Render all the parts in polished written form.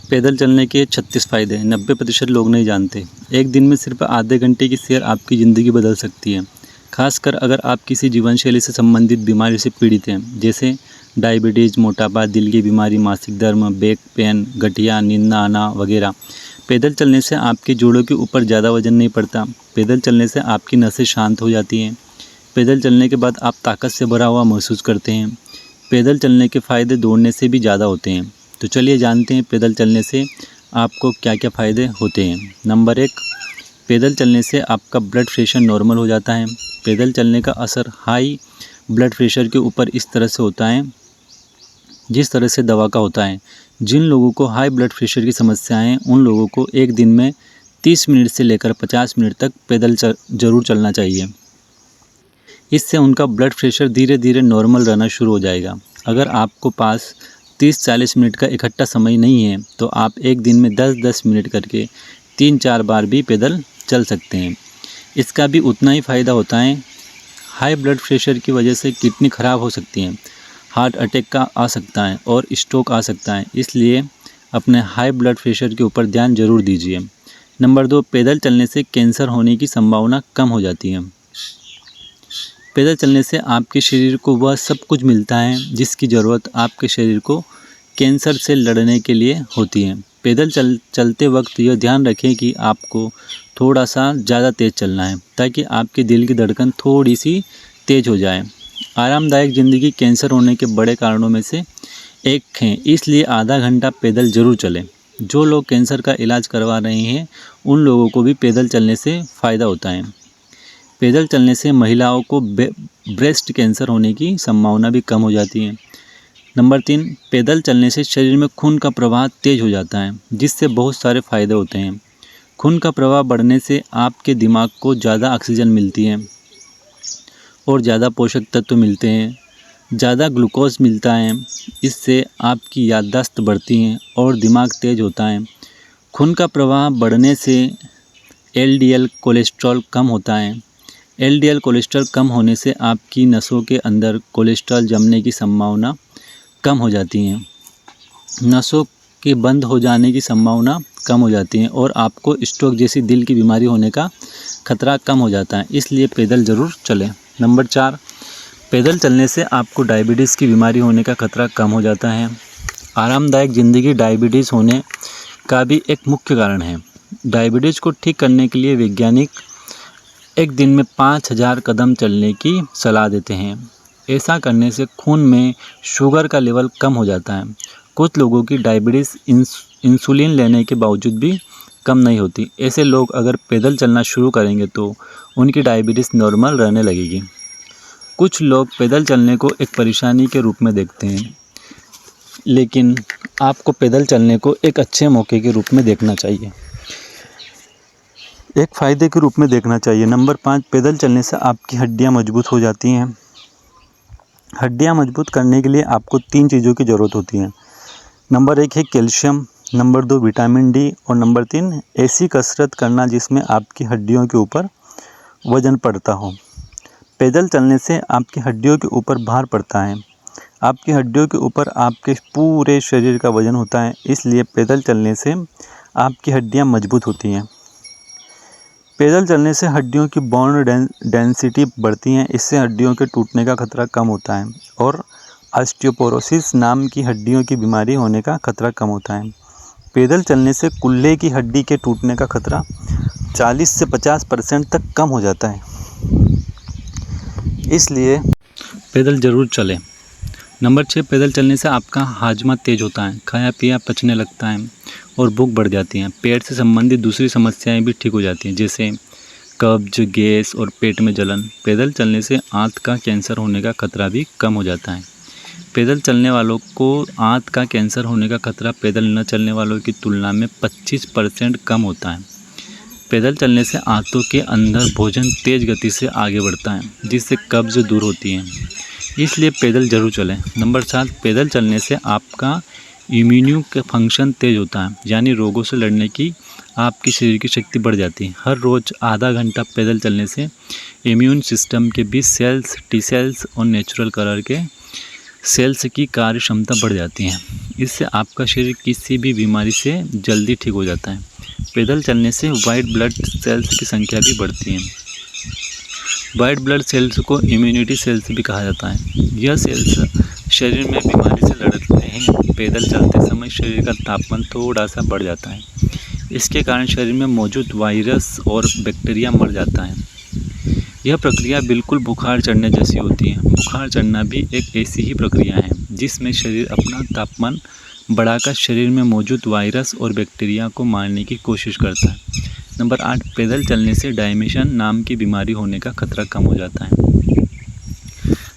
पैदल चलने के 36 फ़ायदे 90% लोग नहीं जानते। एक दिन में सिर्फ आधे घंटे की सैर आपकी ज़िंदगी बदल सकती है। खासकर अगर आप किसी जीवन शैली से संबंधित बीमारी से पीड़ित हैं, जैसे डायबिटीज़, मोटापा, दिल की बीमारी, मासिक धर्म, बैक पेन, गठिया, नींद न आना वगैरह। पैदल चलने से आपके जोड़ों के ऊपर ज़्यादा वजन नहीं पड़ता। पैदल चलने से आपकी नसें शांत हो जाती हैं। पैदल चलने के बाद आप ताकत से भरा हुआ महसूस करते हैं। पैदल चलने के फ़ायदे दौड़ने से भी ज़्यादा होते हैं। तो चलिए जानते हैं पैदल चलने से आपको क्या क्या फ़ायदे होते हैं। नंबर 1, पैदल चलने से आपका ब्लड प्रेशर नॉर्मल हो जाता है। पैदल चलने का असर हाई ब्लड प्रेशर के ऊपर इस तरह से होता है जिस तरह से दवा का होता है। जिन लोगों को हाई ब्लड प्रेशर की समस्या है उन लोगों को एक दिन में 30 मिनट से लेकर 50 मिनट तक पैदल ज़रूर चलना चाहिए। इससे उनका ब्लड प्रेशर धीरे धीरे नॉर्मल रहना शुरू हो जाएगा। अगर आपको पास 30-40 मिनट का इकट्ठा समय नहीं है तो आप एक दिन में 10-10 मिनट करके 3-4 बार भी पैदल चल सकते हैं। इसका भी उतना ही फ़ायदा होता है। हाई ब्लड प्रेशर की वजह से किडनी ख़राब हो सकती है, हार्ट अटैक का आ सकता है और स्ट्रोक आ सकता है। इसलिए अपने हाई ब्लड प्रेशर के ऊपर ध्यान ज़रूर दीजिए। नंबर 2, पैदल चलने से कैंसर होने की संभावना कम हो जाती है। पैदल चलने से आपके शरीर को वह सब कुछ मिलता है जिसकी ज़रूरत आपके शरीर को कैंसर से लड़ने के लिए होती है। पैदल चलते वक्त यह ध्यान रखें कि आपको थोड़ा सा ज़्यादा तेज़ चलना है ताकि आपके दिल की धड़कन थोड़ी सी तेज़ हो जाए। आरामदायक ज़िंदगी कैंसर होने के बड़े कारणों में से एक है, इसलिए आधा घंटा पैदल ज़रूर चलें। जो लोग कैंसर का इलाज करवा रहे हैं उन लोगों को भी पैदल चलने से फ़ायदा होता है। पैदल चलने से महिलाओं को ब्रेस्ट कैंसर होने की संभावना भी कम हो जाती है। नंबर 3, पैदल चलने से शरीर में खून का प्रवाह तेज हो जाता है जिससे बहुत सारे फ़ायदे होते हैं। खून का प्रवाह बढ़ने से आपके दिमाग को ज़्यादा ऑक्सीजन मिलती है और ज़्यादा पोषक तत्व मिलते हैं, ज़्यादा ग्लूकोज मिलता है। इससे आपकी याददाश्त बढ़ती है और दिमाग तेज होता है। खून का प्रवाह बढ़ने से LDL कोलेस्ट्रॉल कम होता है। LDL कोलेस्ट्रॉल कम होने से आपकी नसों के अंदर कोलेस्ट्रॉल जमने की संभावना कम हो जाती है। नसों के बंद हो जाने की संभावना कम हो जाती है और आपको स्ट्रोक जैसी दिल की बीमारी होने का खतरा कम हो जाता है। इसलिए पैदल ज़रूर चलें। नंबर 4, पैदल चलने से आपको डायबिटीज़ की बीमारी होने का खतरा कम हो जाता है। आरामदायक ज़िंदगी डायबिटीज़ होने का भी एक मुख्य कारण है। डायबिटीज़ को ठीक करने के लिए वैज्ञानिक एक दिन में 5000 कदम चलने की सलाह देते हैं। ऐसा करने से खून में शुगर का लेवल कम हो जाता है। कुछ लोगों की डायबिटीज़ इंसुलिन लेने के बावजूद भी कम नहीं होती। ऐसे लोग अगर पैदल चलना शुरू करेंगे तो उनकी डायबिटीज़ नॉर्मल रहने लगेगी। कुछ लोग पैदल चलने को एक परेशानी के रूप में देखते हैं, लेकिन आपको पैदल चलने को एक अच्छे मौके के रूप में देखना चाहिए, एक फ़ायदे के रूप में देखना चाहिए। नंबर 5, पैदल चलने से आपकी हड्डियां मजबूत हो जाती हैं। हड्डियां मजबूत करने के लिए आपको 3 चीज़ों की ज़रूरत होती है। नंबर 1 है कैल्शियम, नंबर 2 विटामिन डी और नंबर 3 ऐसी कसरत करना जिसमें आपकी हड्डियों के ऊपर वजन पड़ता हो। पैदल चलने से आपकी हड्डियों के ऊपर भार पड़ता है। आपकी हड्डियों के ऊपर आपके पूरे शरीर का वजन होता है, इसलिए पैदल चलने से आपकी हड्डियां मजबूत होती हैं। पैदल चलने से हड्डियों की बोन डेंसिटी बढ़ती है। इससे हड्डियों के टूटने का खतरा कम होता है और ऑस्टियोपोरोसिस नाम की हड्डियों की बीमारी होने का खतरा कम होता है। पैदल चलने से कूल्हे की हड्डी के टूटने का खतरा 40 से 50% तक कम हो जाता है। इसलिए पैदल ज़रूर चलें। नंबर 6, पैदल चलने से आपका हाजमा तेज होता है, खाया पिया पचने लगता है और भूख बढ़ जाती है। पेट से संबंधित दूसरी समस्याएं भी ठीक हो जाती हैं, जैसे कब्ज, गैस और पेट में जलन। पैदल चलने से आंत का कैंसर होने का खतरा भी कम हो जाता है। पैदल चलने वालों को आंत का कैंसर होने का खतरा पैदल न चलने वालों की तुलना में 25% कम होता है। पैदल चलने से आंतों के अंदर भोजन तेज़ गति से आगे बढ़ता है, जिससे कब्ज दूर होती है। इसलिए पैदल ज़रूर चलें। नंबर 7, पैदल चलने से आपका इम्यून का फंक्शन तेज होता है, यानी रोगों से लड़ने की आपकी शरीर की शक्ति बढ़ जाती है। हर रोज़ आधा घंटा पैदल चलने से इम्यून सिस्टम के 20 सेल्स, टी सेल्स और नेचुरल कलर के सेल्स की कार्य क्षमता बढ़ जाती है। इससे आपका शरीर किसी भी बीमारी से जल्दी ठीक हो जाता है। पैदल चलने से वाइट ब्लड सेल्स की संख्या भी बढ़ती है। वाइट ब्लड सेल्स को इम्यूनिटी सेल्स भी कहा जाता है। यह सेल्स शरीर में बीमारी से लड़ते हैं। पैदल चलते समय शरीर का तापमान थोड़ा सा बढ़ जाता है। इसके कारण शरीर में मौजूद वायरस और बैक्टीरिया मर जाता है। यह प्रक्रिया बिल्कुल बुखार चढ़ने जैसी होती है। बुखार चढ़ना भी एक ऐसी ही प्रक्रिया है जिसमें शरीर अपना तापमान बढ़ाकर शरीर में मौजूद वायरस और बैक्टीरिया को मारने की कोशिश करता है। नंबर 8, पैदल चलने से डायमेंशन नाम की बीमारी होने का खतरा कम हो जाता है।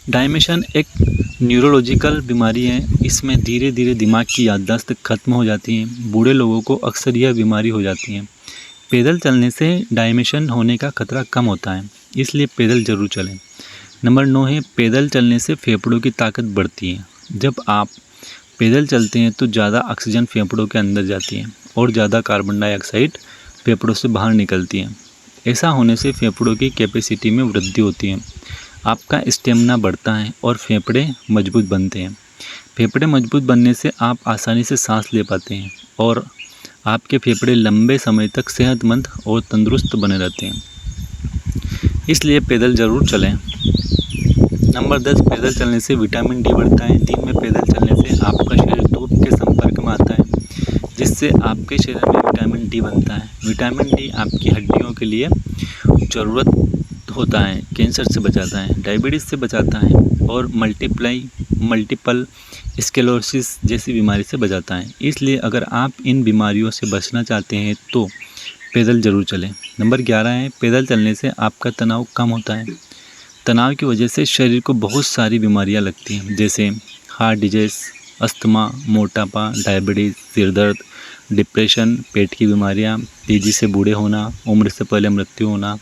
डायमेंशन एक न्यूरोलॉजिकल बीमारी है। इसमें धीरे धीरे दिमाग की याददाश्त खत्म हो जाती है। बूढ़े लोगों को अक्सर यह बीमारी हो जाती है। पैदल चलने से डायमेंशन होने का खतरा कम होता है, इसलिए पैदल जरूर चलें। नंबर 9 है, पैदल चलने से फेफड़ों की ताकत बढ़ती है। जब आप पैदल चलते हैं तो ज़्यादा ऑक्सीजन फेफड़ों के अंदर जाती है और ज़्यादा कार्बन डाइऑक्साइड फेफड़ों से बाहर निकलती है। ऐसा होने से फेफड़ों की कैपेसिटी में वृद्धि होती है, आपका स्टेमिना बढ़ता है और फेफड़े मजबूत बनते हैं। फेफड़े मजबूत बनने से आप आसानी से सांस ले पाते हैं और आपके फेफड़े लंबे समय तक सेहतमंद और तंदुरुस्त बने रहते हैं, इसलिए पैदल ज़रूर चलें। नंबर 10, पैदल चलने से विटामिन डी बढ़ता है। दिन में पैदल चलने से आपका शरीर धूप के संपर्क में आता है, जिससे आपके शरीर में विटामिन डी बनता है। विटामिन डी आपकी हड्डियों के लिए ज़रूरत होता है, कैंसर से बचाता है, डायबिटीज़ से बचाता है और मल्टीपल स्क्लेरोसिस जैसी बीमारी से बचाता है। इसलिए अगर आप इन बीमारियों से बचना चाहते हैं तो पैदल ज़रूर चलें। नंबर 11 है, पैदल चलने से आपका तनाव कम होता है। तनाव की वजह से शरीर को बहुत सारी बीमारियां लगती हैं, जैसे हार्ट डिजीज़, अस्थमा, मोटापा, डायबिटीज़, सिर दर्द, डिप्रेशन, पेट की बीमारियां, तेज़ी से बूढ़े होना, उम्र से पहले मृत्यु होना।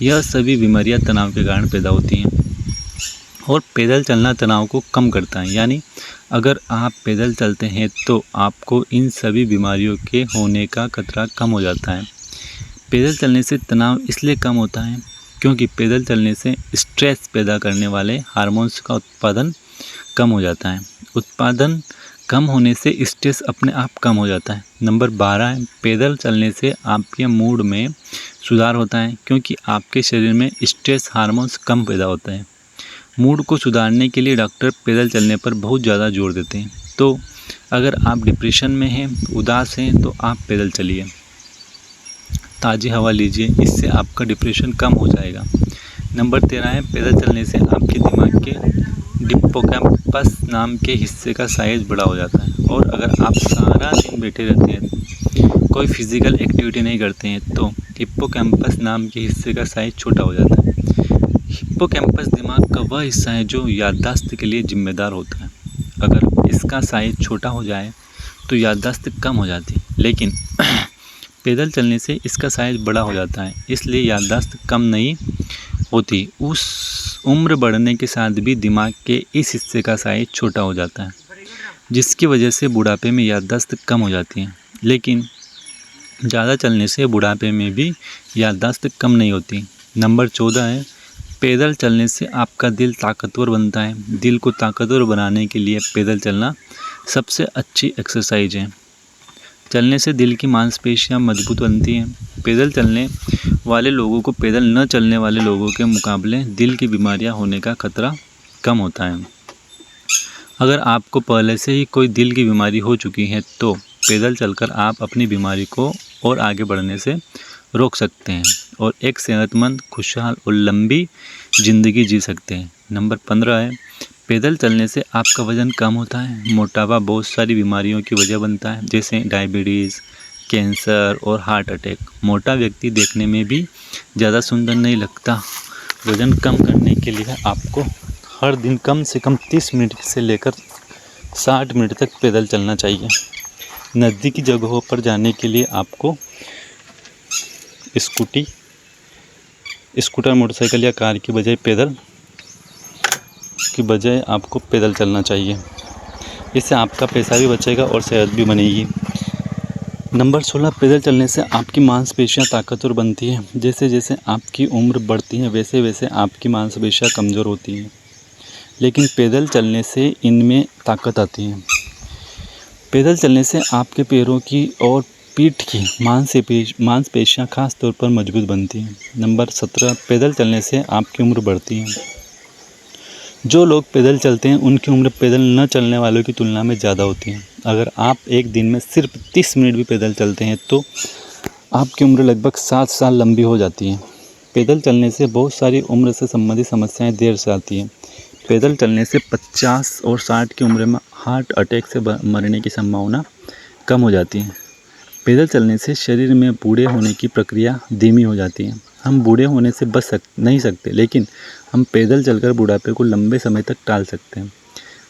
यह सभी बीमारियां तनाव के कारण पैदा होती हैं और पैदल चलना तनाव को कम करता है। यानी अगर आप पैदल चलते हैं तो आपको इन सभी बीमारियों के होने का खतरा कम हो जाता है। पैदल चलने से तनाव इसलिए कम होता है क्योंकि पैदल चलने से स्ट्रेस पैदा करने वाले हार्मोन्स का उत्पादन कम हो जाता है। उत्पादन कम होने से स्ट्रेस अपने आप कम हो जाता है। नंबर 12 है, पैदल चलने से आपके मूड में सुधार होता है क्योंकि आपके शरीर में स्ट्रेस हार्मोन्स कम पैदा होते हैं। मूड को सुधारने के लिए डॉक्टर पैदल चलने पर बहुत ज़्यादा जोर देते हैं। तो अगर आप डिप्रेशन में हैं, उदास हैं, तो आप पैदल चलिए, ताज़ी हवा लीजिए, इससे आपका डिप्रेशन कम हो जाएगा। नंबर 13 है, पैदल चलने से आपके दिमाग के हिप्पोकैम्पस नाम के हिस्से का साइज बड़ा हो जाता है और अगर आप सारा दिन बैठे रहते हैं, कोई फिजिकल एक्टिविटी नहीं करते हैं, तो हिप्पोकैम्पस नाम के हिस्से का साइज छोटा हो जाता है। हिप्पोकैम्पस दिमाग का वह हिस्सा है जो याददाश्त के लिए जिम्मेदार होता है। अगर इसका साइज छोटा हो जाए तो याददाश्त कम हो जाती है, लेकिन पैदल चलने से इसका साइज बड़ा हो जाता है, इसलिए याददाश्त कम नहीं होती। उस उम्र बढ़ने के साथ भी दिमाग के इस हिस्से का साइज छोटा हो जाता है, जिसकी वजह से बुढ़ापे में याददाश्त कम हो जाती है। लेकिन ज़्यादा चलने से बुढ़ापे में भी याददाश्त कम नहीं होती। नंबर 14 है, पैदल चलने से आपका दिल ताकतवर बनता है। दिल को ताकतवर बनाने के लिए पैदल चलना सबसे अच्छी एक्सरसाइज है। चलने से दिल की मांसपेशियां मजबूत बनती हैं। पैदल चलने वाले लोगों को पैदल न चलने वाले लोगों के मुकाबले दिल की बीमारियां होने का खतरा कम होता है। अगर आपको पहले से ही कोई दिल की बीमारी हो चुकी है तो पैदल चलकर आप अपनी बीमारी को और आगे बढ़ने से रोक सकते हैं और एक सेहतमंद, खुशहाल और लंबी ज़िंदगी जी सकते हैं। नंबर 15 है, पैदल चलने से आपका वज़न कम होता है। मोटापा बहुत सारी बीमारियों की वजह बनता है, जैसे डायबिटीज़, कैंसर और हार्ट अटैक। मोटा व्यक्ति देखने में भी ज़्यादा सुंदर नहीं लगता। वज़न कम करने के लिए आपको हर दिन कम से कम 30 मिनट से लेकर 60 मिनट तक पैदल चलना चाहिए। नज़दीकी जगहों पर जाने के लिए आपको स्कूटर, मोटरसाइकिल या कार की बजाय आपको पैदल चलना चाहिए। इससे आपका पैसा भी बचेगा और सेहत भी बनेगी। नंबर 16, पैदल चलने से आपकी मांसपेशियां ताकतवर बनती हैं। जैसे जैसे आपकी उम्र बढ़ती है वैसे वैसे आपकी मांसपेशियां कमज़ोर होती हैं। लेकिन पैदल चलने से इनमें ताकत आती है। पैदल चलने से आपके पैरों की और पीठ की मांसपेशियाँ खास तौर पर मजबूत बनती हैं। नंबर 17, पैदल चलने से आपकी उम्र बढ़ती है। जो लोग पैदल चलते हैं उनकी उम्र पैदल न चलने वालों की तुलना में ज़्यादा होती है। अगर आप एक दिन में सिर्फ 30 मिनट भी पैदल चलते हैं तो आपकी उम्र लगभग 7 साल लंबी हो जाती है। पैदल चलने से बहुत सारी उम्र से संबंधित समस्याएं देर से आती हैं। पैदल चलने से 50 और 60 की उम्र में हार्ट अटैक से मरने की संभावना कम हो जाती है। पैदल चलने से शरीर में बूढ़े होने की प्रक्रिया धीमी हो जाती है। हम बूढ़े होने से बच नहीं सकते, लेकिन हम पैदल चलकर बुढ़ापे को लंबे समय तक टाल सकते हैं।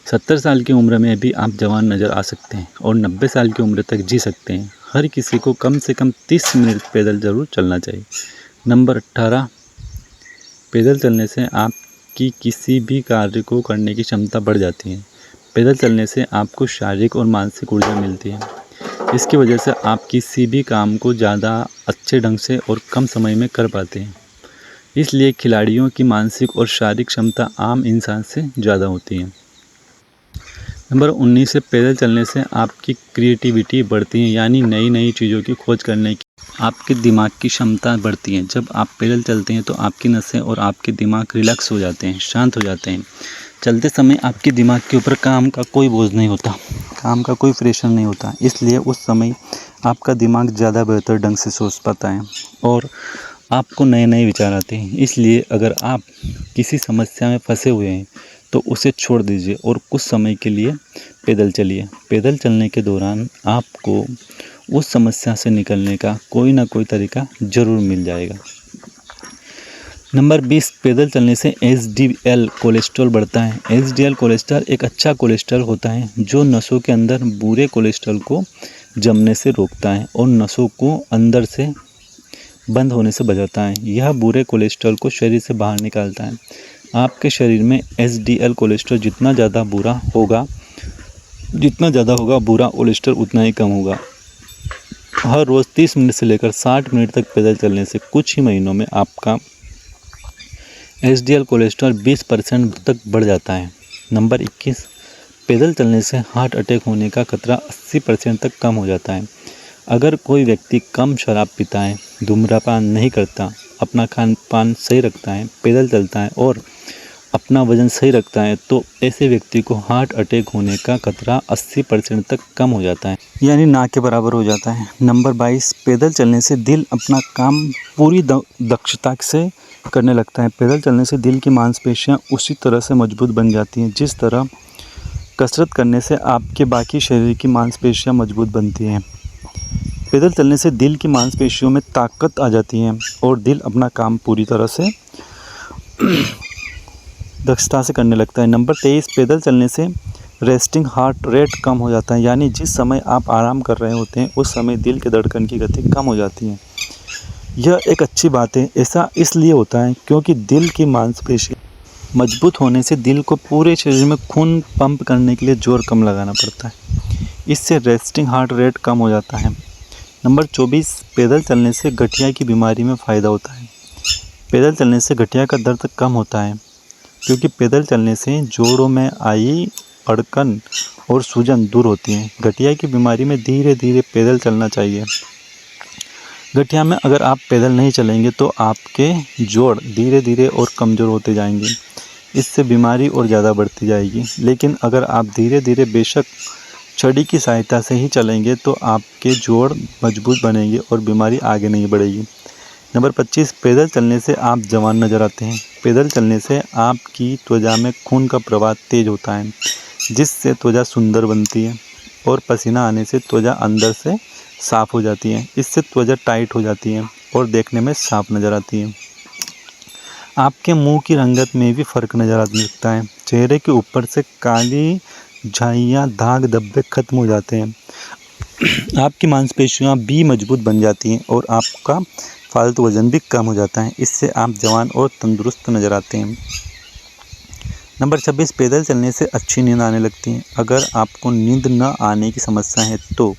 70 साल की उम्र में भी आप जवान नज़र आ सकते हैं और 90 साल की उम्र तक जी सकते हैं। हर किसी को कम से कम 30 मिनट पैदल ज़रूर चलना चाहिए। नंबर 18, पैदल चलने से आपकी किसी भी कार्य को करने की क्षमता बढ़ जाती है। पैदल चलने से आपको शारीरिक और मानसिक ऊर्जा मिलती है। इसकी वजह से आप किसी भी काम को ज़्यादा अच्छे ढंग से और कम समय में कर पाते हैं। इसलिए खिलाड़ियों की मानसिक और शारीरिक क्षमता आम इंसान से ज़्यादा होती है। नंबर 19 से पैदल चलने से आपकी क्रिएटिविटी बढ़ती है, यानी नई नई चीज़ों की खोज करने की आपके दिमाग की क्षमता बढ़ती है। जब आप पैदल चलते हैं तो आपकी नसें और आपके दिमाग रिलैक्स हो जाते हैं, शांत हो जाते हैं। चलते समय आपके दिमाग के ऊपर काम का कोई बोझ नहीं होता, काम का कोई प्रेशर नहीं होता। इसलिए उस समय आपका दिमाग ज़्यादा बेहतर ढंग से सोच पाता है और आपको नए नए विचार आते हैं। इसलिए अगर आप किसी समस्या में फंसे हुए हैं तो उसे छोड़ दीजिए और कुछ समय के लिए पैदल चलिए। पैदल चलने के दौरान आपको उस समस्या से निकलने का कोई ना कोई तरीका ज़रूर मिल जाएगा। नंबर 20, पैदल चलने से एचडीएल कोलेस्ट्रॉल बढ़ता है। एचडीएल कोलेस्ट्रॉल एक अच्छा कोलेस्ट्रॉल होता है जो नसों के अंदर बुरे कोलेस्ट्रॉल को जमने से रोकता है और नसों को अंदर से बंद होने से बचाता है। यह बुरे कोलेस्ट्रॉल को शरीर से बाहर निकालता है। आपके शरीर में एचडीएल कोलेस्ट्रॉल जितना ज़्यादा होगा बुरा कोलेस्ट्रॉल उतना ही कम होगा। हर रोज़ 30 मिनट से लेकर 60 मिनट तक पैदल चलने से कुछ ही महीनों में आपका एचडीएल कोलेस्ट्रॉल 20% तक बढ़ जाता है। नंबर 21, पैदल चलने से हार्ट अटैक होने का खतरा 80% तक कम हो जाता है। अगर कोई व्यक्ति कम शराब पीता है, धूम्रपान नहीं करता, अपना खान पान सही रखता है, पैदल चलता है और अपना वजन सही रखता है तो ऐसे व्यक्ति को हार्ट अटैक होने का खतरा 80% तक कम हो जाता है, यानी ना के बराबर हो जाता है। नंबर 22, पैदल चलने से दिल अपना काम पूरी दक्षता से करने लगता है। पैदल चलने से दिल की मांसपेशियां उसी तरह से मजबूत बन जाती हैं जिस तरह कसरत करने से आपके बाकी शरीर की मांसपेशियां मजबूत बनती हैं। पैदल चलने से दिल की मांसपेशियों में ताकत आ जाती है और दिल अपना काम पूरी तरह से दक्षता से करने लगता है। नंबर 23, पैदल चलने से रेस्टिंग हार्ट रेट कम हो जाता है, यानी जिस समय आप आराम कर रहे होते हैं उस समय दिल के धड़कन की गति कम हो जाती है। यह एक अच्छी बात है। ऐसा इसलिए होता है क्योंकि दिल की मांसपेशी मजबूत होने से दिल को पूरे शरीर में खून पंप करने के लिए जोर कम लगाना पड़ता है। इससे रेस्टिंग हार्ट रेट कम हो जाता है। नंबर 24, पैदल चलने से गठिया की बीमारी में फ़ायदा होता है। पैदल चलने से गठिया का दर्द कम होता है क्योंकि पैदल चलने से जोड़ों में आई अड़कन और सूजन दूर होती है। गठिया की बीमारी में धीरे धीरे पैदल चलना चाहिए। गठिया में अगर आप पैदल नहीं चलेंगे तो आपके जोड़ धीरे धीरे और कमज़ोर होते जाएंगे। इससे बीमारी और ज़्यादा बढ़ती जाएगी। लेकिन अगर आप धीरे धीरे बेशक छड़ी की सहायता से ही चलेंगे तो आपके जोड़ मजबूत बनेंगे और बीमारी आगे नहीं बढ़ेगी। नंबर 25, पैदल चलने से आप जवान नज़र आते हैं। पैदल चलने से आपकी त्वचा में खून का प्रवाह तेज होता है जिससे त्वचा सुंदर बनती है और पसीना आने से त्वचा अंदर से साफ़ हो जाती है। इससे त्वचा टाइट हो जाती है और देखने में साफ नज़र आती है। आपके मुंह की रंगत में भी फ़र्क नज़र आने लगता है। चेहरे के ऊपर से काली झाइयाँ दाग धब्बे खत्म हो जाते हैं। आपकी मांसपेशियाँ भी मजबूत बन जाती हैं और आपका फालतू वजन भी कम हो जाता है। इससे आप जवान और तंदुरुस्त नज़र आते हैं। नंबर 26, पैदल चलने से अच्छी नींद आने लगती है। अगर आपको नींद न आने की समस्या है तो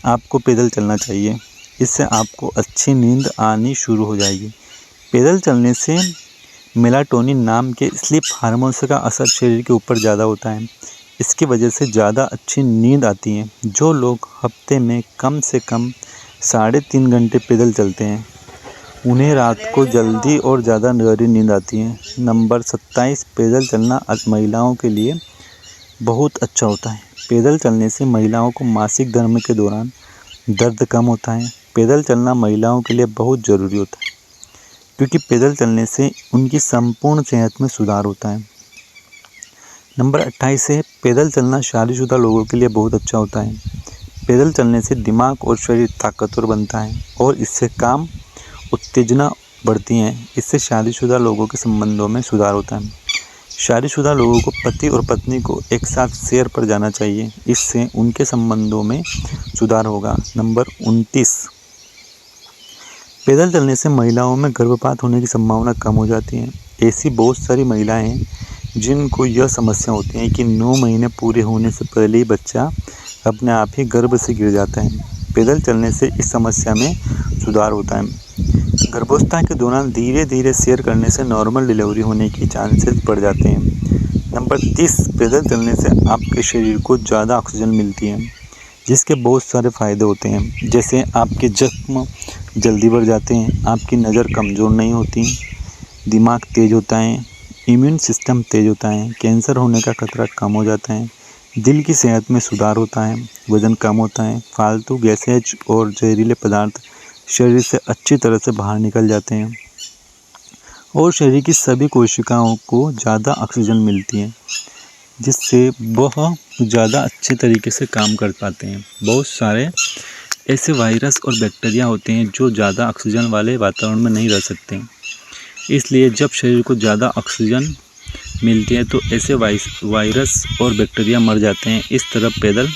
आपको पैदल चलना चाहिए। इससे आपको अच्छी नींद आनी शुरू हो जाएगी। पैदल चलने से मेलाटोनिन नाम के स्लीप हार्मोन्स का असर शरीर के ऊपर ज़्यादा होता है। इसकी वजह से ज़्यादा अच्छी नींद आती है। जो लोग हफ्ते में कम से कम 3.5 घंटे पैदल चलते हैं उन्हें रात को जल्दी और ज़्यादा गहरी नींद आती है। नंबर 27, पैदल चलना महिलाओं के लिए बहुत अच्छा होता है। पैदल चलने से महिलाओं को मासिक धर्म के दौरान दर्द कम होता है। पैदल चलना महिलाओं के लिए बहुत ज़रूरी होता है क्योंकि पैदल चलने से उनकी संपूर्ण सेहत में सुधार होता है। नंबर 28 है, पैदल चलना शादीशुदा लोगों के लिए बहुत अच्छा होता है। पैदल चलने से दिमाग और शरीर ताकतवर बनता है और इससे काम उत्तेजना बढ़ती है। इससे शादीशुदा लोगों के संबंधों में सुधार होता है। शादीशुदा लोगों को पति और पत्नी को एक साथ सैर पर जाना चाहिए। इससे उनके संबंधों में सुधार होगा। नंबर 29, पैदल चलने से महिलाओं में गर्भपात होने की संभावना कम हो जाती है। ऐसी बहुत सारी महिलाएं हैं जिनको यह समस्या होती है कि 9 महीने पूरे होने से पहले ही बच्चा अपने आप ही गर्भ से गिर जाता है। पैदल चलने से इस समस्या में सुधार होता है। गर्भावस्था के दौरान धीरे धीरे सैर करने से नॉर्मल डिलीवरी होने की चांसेस बढ़ जाते हैं। नंबर 30, पैदल चलने से आपके शरीर को ज़्यादा ऑक्सीजन मिलती है जिसके बहुत सारे फ़ायदे होते हैं, जैसे आपके जख्म जल्दी बढ़ जाते हैं, आपकी नज़र कमज़ोर नहीं होती, दिमाग तेज़ होता है, इम्यून सिस्टम तेज़ होता है, कैंसर होने का खतरा कम हो जाता है, दिल की सेहत में सुधार होता है, वज़न कम होता है, फालतू गैसेज और जहरीले पदार्थ शरीर से अच्छी तरह से बाहर निकल जाते हैं और शरीर की सभी कोशिकाओं को ज़्यादा ऑक्सीजन मिलती है जिससे वह ज़्यादा अच्छे तरीके से काम कर पाते हैं। बहुत सारे ऐसे वायरस और बैक्टीरिया होते हैं जो ज़्यादा ऑक्सीजन वाले वातावरण में नहीं रह सकते। इसलिए जब शरीर को ज़्यादा ऑक्सीजन मिलती है तो ऐसे वायरस और बैक्टीरिया मर जाते हैं। इस तरह पैदल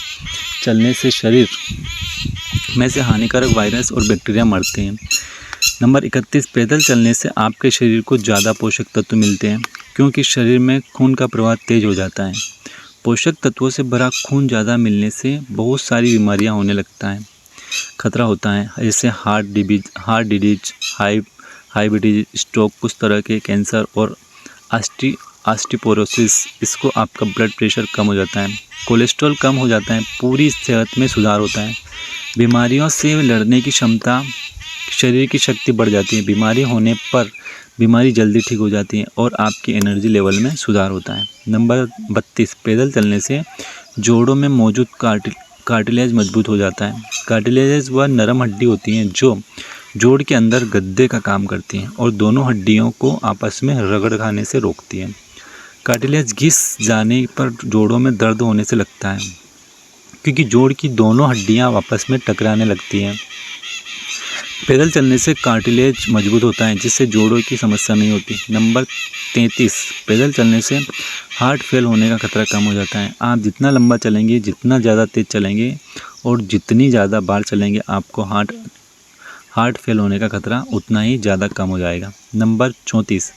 चलने से शरीर में से हानिकारक वायरस और बैक्टीरिया मरते हैं। नंबर 31, पैदल चलने से आपके शरीर को ज़्यादा पोषक तत्व मिलते हैं क्योंकि शरीर में खून का प्रवाह तेज हो जाता है। पोषक तत्वों से भरा खून ज़्यादा मिलने से बहुत सारी बीमारियां होने लगता है, खतरा होता है, जैसे हार्ट डिजीज, हाइबिटीज, स्ट्रोक, कुछ तरह के कैंसर और ऑस्टियोपोरोसिस। इसको आपका ब्लड प्रेशर कम हो जाता है, कोलेस्ट्रॉल कम हो जाता है, पूरी सेहत में सुधार होता है। बीमारियों से लड़ने की क्षमता, शरीर की शक्ति बढ़ जाती है। बीमारी होने पर बीमारी जल्दी ठीक हो जाती है और आपकी एनर्जी लेवल में सुधार होता है। नंबर 32, पैदल चलने से जोड़ों में मौजूद कार्टिलेज मजबूत हो जाता है। कार्टिलेज वह नरम हड्डी होती हैं जो जोड़ के अंदर गद्दे का काम करती हैं और दोनों हड्डियों को आपस में रगड़ खाने से रोकती हैं। कार्टिलेज घिस जाने पर जोड़ों में दर्द होने से लगता है क्योंकि जोड़ की दोनों हड्डियां आपस में टकराने लगती हैं। पैदल चलने से कार्टिलेज मजबूत होता है जिससे जोड़ों की समस्या नहीं होती। नंबर 33, पैदल चलने से हार्ट फेल होने का खतरा कम हो जाता है। आप जितना लंबा चलेंगे, जितना ज़्यादा तेज़ चलेंगे और जितनी ज़्यादा बार चलेंगे, आपको हार्ट फेल होने का खतरा उतना ही ज़्यादा कम हो जाएगा। नंबर 34,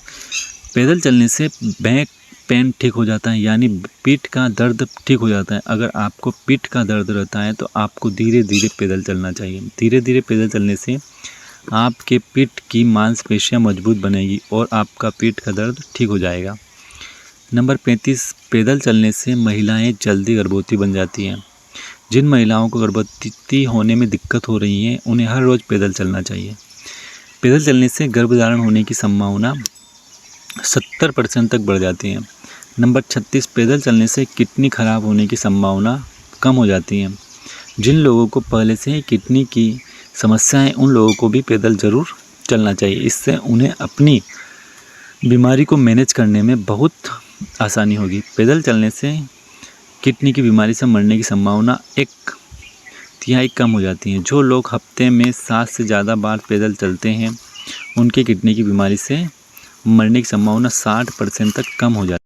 पैदल चलने से बैक पेन ठीक हो जाता है, यानी पीठ का दर्द ठीक हो जाता है। अगर आपको पीठ का दर्द रहता है तो आपको धीरे धीरे पैदल चलना चाहिए। धीरे धीरे पैदल चलने से आपके पीठ की मांसपेशियां मजबूत बनेगी और आपका पीठ का दर्द ठीक हो जाएगा। नंबर 35, पैदल चलने से महिलाएं जल्दी गर्भवती बन जाती हैं। जिन महिलाओं को गर्भवती होने में दिक्कत हो रही है उन्हें हर रोज़ पैदल चलना चाहिए। पैदल चलने से गर्भधारण होने की संभावना 70% तक बढ़ जाती है। नंबर 36, पैदल चलने से किडनी खराब होने की संभावना कम हो जाती है। जिन लोगों को पहले से ही किडनी की समस्या है उन लोगों को भी पैदल ज़रूर चलना चाहिए। इससे उन्हें अपनी बीमारी को मैनेज करने में बहुत आसानी होगी। पैदल चलने से किडनी की बीमारी से मरने की संभावना 1/3 कम हो जाती है। जो लोग हफ्ते में 7 से ज़्यादा बार पैदल चलते हैं उनके किडनी की बीमारी से मरने की संभावना 60% तक कम हो जाती है।